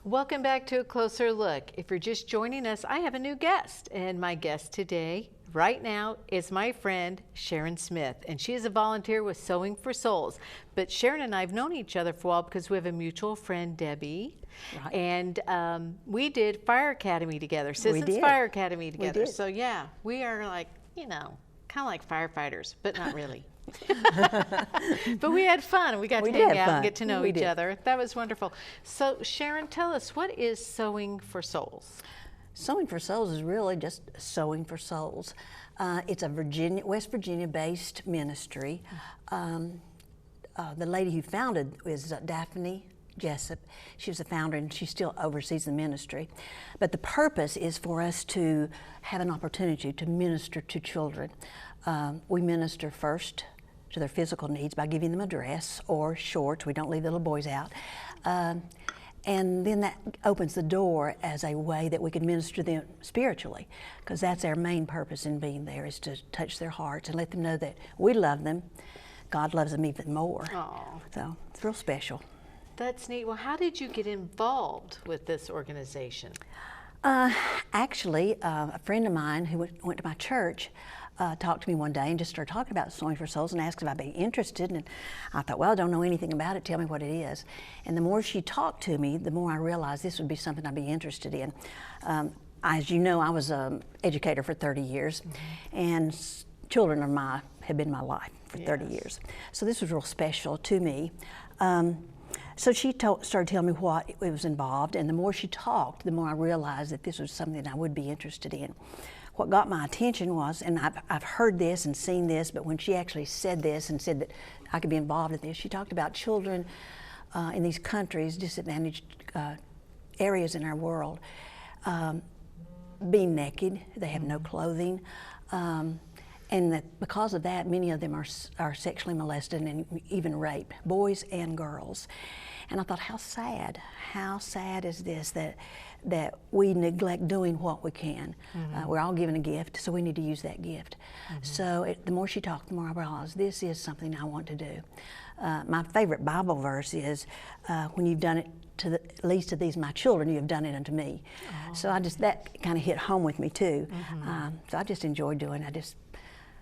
Welcome back to A Closer Look. If you're just joining us, I have a new guest, and my guest today, right now, is my friend Sharon Smith, and she is a volunteer with Sewing for Souls. But Sharon and I have known each other for a while because we have a mutual friend, Debbie, Right. and we did Fire Academy together, Citizens Fire Academy together. did. So yeah, we are like, kind of like firefighters, but not really. But we had fun. We got to hang out and get to know each other. That was wonderful. So Sharon, tell us, what is Sewing for Souls? Sewing for Souls is really just Sewing for Souls. It's a West Virginia-based ministry. The lady who founded is Daphne Jessup. She was the founder and she still oversees the ministry. But the purpose is for us to have an opportunity to minister to children. We minister first to their physical needs by giving them a dress or shorts. We don't leave the little boys out. And then that opens the door as a way that we can minister to them spiritually, because that's our main purpose in being there, is to touch their hearts and let them know that we love them. God loves them even more. Aww. So it's real special. That's neat. Well, how did you get involved with this organization? Actually, a friend of mine who went to my church talked to me one day and just started talking about Sewing for Souls and asked if I'd be interested. And I thought, well, I don't know anything about it. Tell me what it is. And the more she talked to me, the more I realized this would be something I'd be interested in. As you know, I was an educator for 30 years, and children have been my life for 30 years. So this was real special to me. So she started telling me what it was involved, and the more she talked, the more I realized that this was something I would be interested in. What got my attention was, and I've heard this and seen this, but when she actually said this and said that I could be involved in this, she talked about children in these countries, disadvantaged areas in our world, being naked. They have no clothing. And that because of that, many of them are sexually molested and even raped, boys and girls. And I thought, how sad is this that we neglect doing what we can. We're all given a gift, so we need to use that gift. So the more she talked, the more I realized this is something I want to do. My favorite Bible verse is, when you've done it to the least of these my children, you have done it unto me. So that kind of hit home with me too. So I just enjoy doing it. I just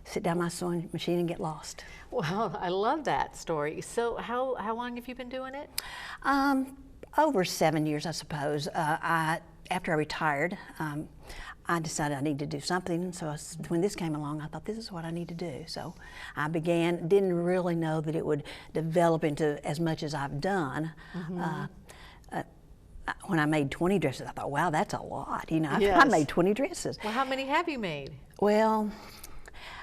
sit down my sewing machine and get lost. Well, I love that story. So how long have you been doing it? Over 7 years, I suppose. After I retired, I decided I needed to do something. And so when this came along, I thought, this is what I need to do. So I began, didn't really know that it would develop into as much as I've done. When I made 20 dresses, I thought, wow, that's a lot. I made 20 dresses. Well, how many have you made? Well,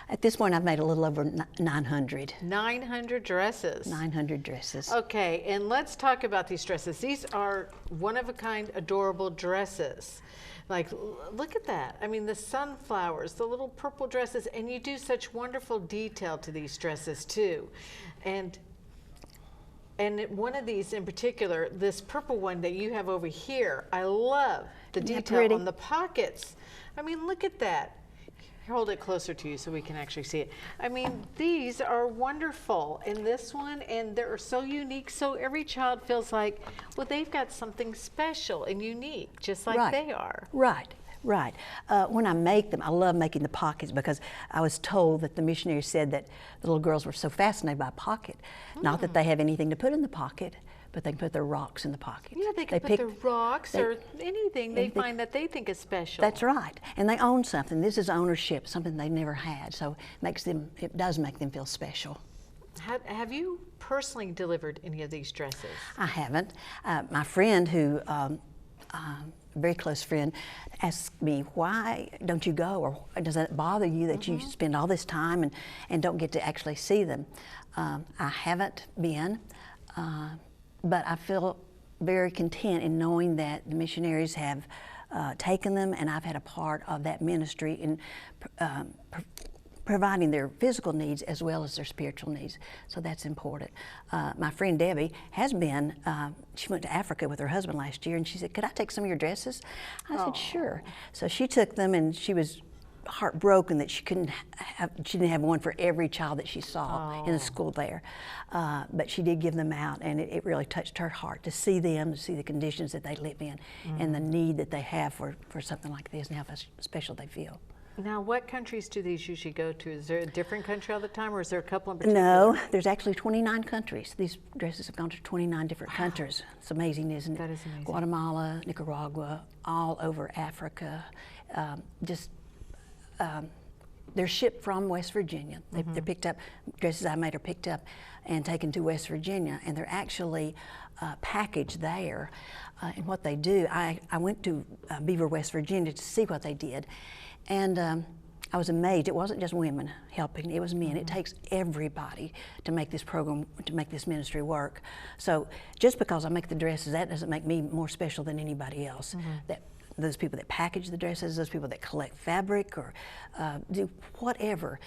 at this point, I've made a little over 900. 900 dresses. 900 dresses. Okay, and let's talk about these dresses. These are one-of-a-kind, adorable dresses. Like, look at that. I mean, the sunflowers, the little purple dresses, and you do such wonderful detail to these dresses, too. And one of these in particular, this purple one that you have over here, I love the detail on the pockets. I mean, look at that. Hold it closer to you so we can actually see it. I mean, these are wonderful. And this one, and they're so unique, so every child feels like, well, they've got something special and unique, just like they are. Right. When I make them, I love making the pockets, because I was told that the missionaries said that the little girls were so fascinated by a pocket. Not that they have anything to put in the pocket, but they can put their rocks in the pocket. Yeah, they can put their rocks or anything they find that they think is special. That's right. And they own something. This is ownership, something they never had. So it does make them feel special. Have you personally delivered any of these dresses? I haven't. My friend, who a very close friend, asked me, why don't you go, or does it bother you that you spend all this time and don't get to actually see them? I haven't been. But I feel very content in knowing that the missionaries have taken them, and I've had a part of that ministry in providing their physical needs as well as their spiritual needs. So that's important. My friend Debbie has been, she went to Africa with her husband last year, and she said, could I take some of your dresses? I said, sure. So she took them, and she was heartbroken that she didn't have one for every child that she saw in the school there. But she did give them out, and it really touched her heart to see them, to see the conditions that they live in, and the need that they have for something like this, and how special they feel. Now, what countries do these usually go to? Is there a different country all the time, or is there a couple in particular? No, there's actually 29 countries. These dresses have gone to 29 different countries. It's amazing, isn't it? That is amazing. Guatemala, Nicaragua, all over Africa. They're shipped from West Virginia. They're picked up, dresses I made are picked up and taken to West Virginia, and they're actually packaged there. And what they do, I went to Beaver, West Virginia to see what they did. And I was amazed. It wasn't just women helping, it was men. It takes everybody to make this program, to make this ministry work. So just because I make the dresses, that doesn't make me more special than anybody else. Those people that package the dresses, those people that collect fabric or do whatever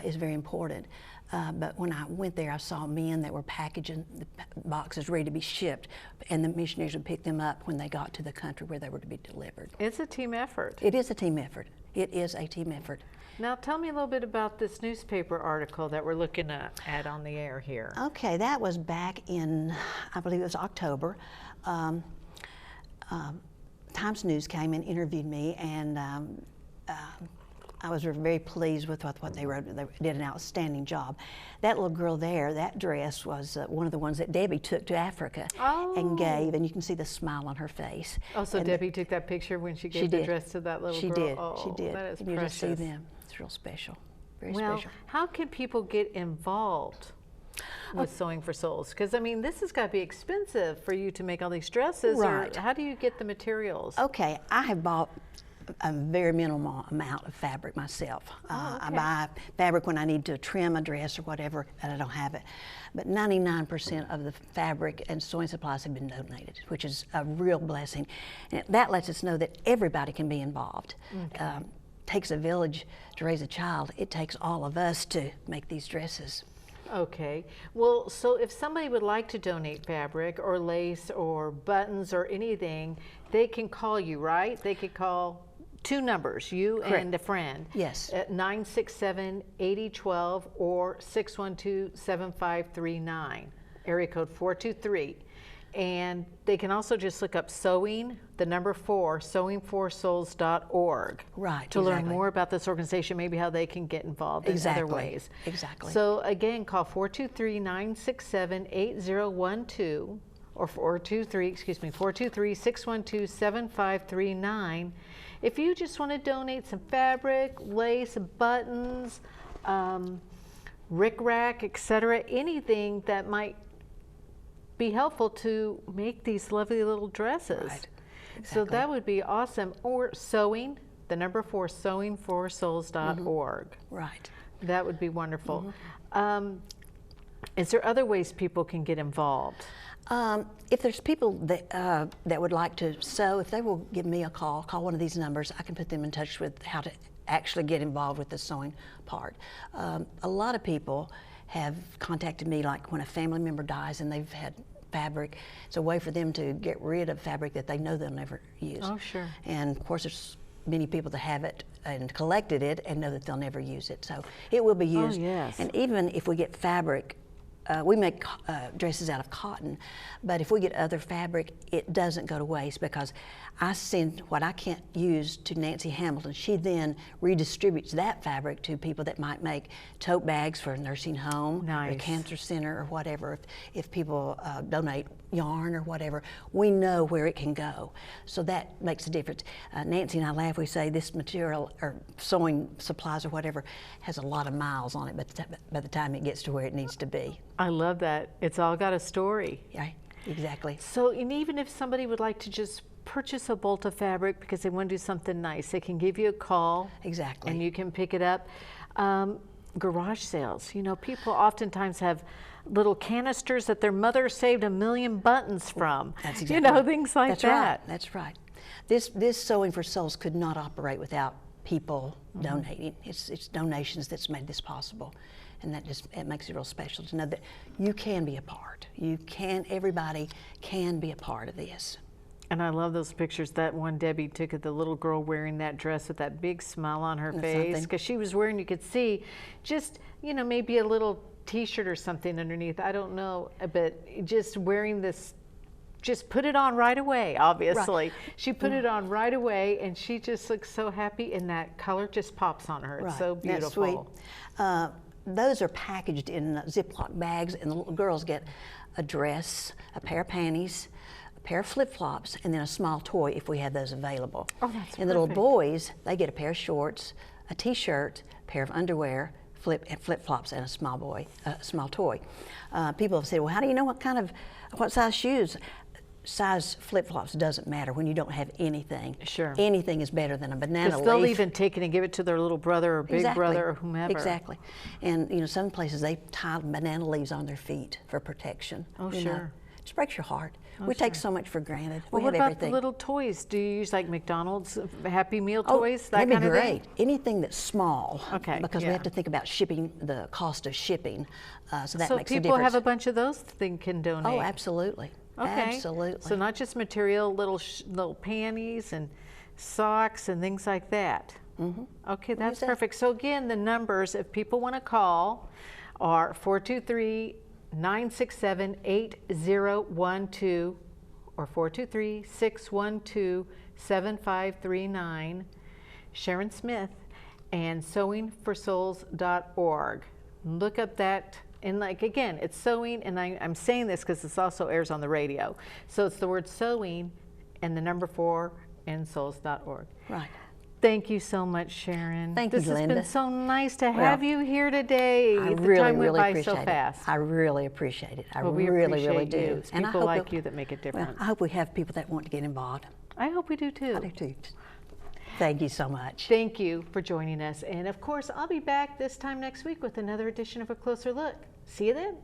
is very important. But when I went there, I saw men that were packaging the boxes ready to be shipped, and the missionaries would pick them up when they got to the country where they were to be delivered. It's a team effort. It is a team effort. It is a team effort. Now, tell me a little bit about this newspaper article that we're looking at on the air here. Okay, that was back in, I believe it was October. Times News came and interviewed me, and I was very pleased with what they wrote. They did an outstanding job. That little girl there, that dress was one of the ones that Debbie took to Africa and gave, and you can see the smile on her face. Oh, so and Debbie took that picture when she gave the dress to that little girl? She did, oh, she did. That is and you precious. just see them. It's real special, very well, special. How can people get involved with Sewing for Souls? Because, I mean, this has got to be expensive for you to make all these dresses. Right. Or how do you get the materials? Okay, I have bought a very minimal amount of fabric myself. I buy fabric when I need to trim a dress or whatever, and I don't have it. But 99% of the fabric and sewing supplies have been donated, which is a real blessing. And that lets us know that everybody can be involved. Takes a village to raise a child. It takes all of us to make these dresses. Okay. Well, so if somebody would like to donate fabric or lace or buttons or anything, they can call you, right? They could call two numbers, you Correct. and a friend. Yes. At 967-8012 or 612-7539, area code 423. And they can also just look up sewing, the number 4, sewingforsouls.org. Right, To learn exactly. more about this organization, maybe how they can get involved in other ways. Exactly. So again, call 423-967-8012 or 423-612-7539. If you just want to donate some fabric, lace, buttons, rickrack, etc., anything that might be helpful to make these lovely little dresses. Right. So Exactly. that would be awesome. Or sewing, the number 4, sewingforsouls.org. Right. That would be wonderful. Is there other ways people can get involved? If there's people that would like to sew, if they will give me a call one of these numbers, I can put them in touch with how to actually get involved with the sewing part. A lot of people have contacted me, like when a family member dies and they've had fabric. It's a way for them to get rid of fabric that they know they'll never use. Oh, sure. And of course, there's many people that have it and collected it and know that they'll never use it. So it will be used. Oh, yes. And even if we get fabric, we make dresses out of cotton, but if we get other fabric, it doesn't go to waste, because I send what I can't use to Nancy Hamilton. She then redistributes that fabric to people that might make tote bags for a nursing home, or a Nice. cancer center, or whatever. If people donate yarn or whatever, we know where it can go. So that makes a difference. Nancy and I laugh, we say this material, or sewing supplies or whatever, has a lot of miles on it, but by the time it gets to where it needs to be. I love that. It's all got a story. Yeah, exactly. So, and even if somebody would like to just purchase a bolt of fabric because they want to do something nice, they can give you a call. Exactly. And you can pick it up. Garage sales. You know, people oftentimes have little canisters that their mother saved 1 million buttons from. That's exactly You know, right. things like That's that. Right. That's right. This Sewing for Souls could not operate without people donating. It's donations that's made this possible. And that just, it makes it real special to know that you can be a part. Everybody can be a part of this. And I love those pictures that one Debbie took of the little girl wearing that dress with that big smile on her That's face. something. Because she was wearing, you could see, just, you know, maybe a little t-shirt or something underneath. I don't know, but just wearing this, just put it on right away, obviously. Right. She put it on right away, and she just looks so happy, and that color just pops on her. It's Right. so That's beautiful. sweet. Those are packaged in Ziploc bags, and the little girls get a dress, a pair of panties, a pair of flip-flops, and then a small toy if we have those available. Oh, that's And the little perfect. boys, they get a pair of shorts, a t-shirt, a pair of underwear, flip-flops, and a small toy. People have said, well, how do you know what size shoes? Size flip-flops doesn't matter when you don't have anything. Sure. Anything is better than a banana Because leaf. they'll even take it and give it to their little brother or big Exactly. brother or whomever. Exactly. And you know, some places they tie banana leaves on their feet for protection. Oh, you know. sure. Just breaks your heart. We take so much for granted. Well, We what have about everything. the little toys? Do you use like McDonald's Happy Meal Oh, toys? that'd That be kind of great. thing? Anything that's small. Okay, Because we yeah. have to think about shipping, the cost of shipping. So that So makes a people difference. have a bunch of those they can donate. Oh, absolutely. Okay. Absolutely. So not just material, little panties and socks and things like that. Mm-hmm. Okay, that's that. perfect. So again, the numbers, if people want to call, are 423-967-8012 or 423-612-7539. Sharon Smith and sewingforsouls.org. Look up that. And like, again, it's sewing, and I'm saying this because this also airs on the radio. So it's the word sewing and the number 4 and souls.org. Right. Thank you so much, Sharon. Thank you, This has been Linda. so nice to have you here today. I The really, time went really by appreciate so it. fast. I really appreciate it. I Well, we really, really appreciate you. do. It's And I people hope like you that make a difference. I hope we have people that want to get involved. I hope we do too. I do too. Thank you so much. Thank you for joining us. And of course, I'll be back this time next week with another edition of A Closer Look. See you then.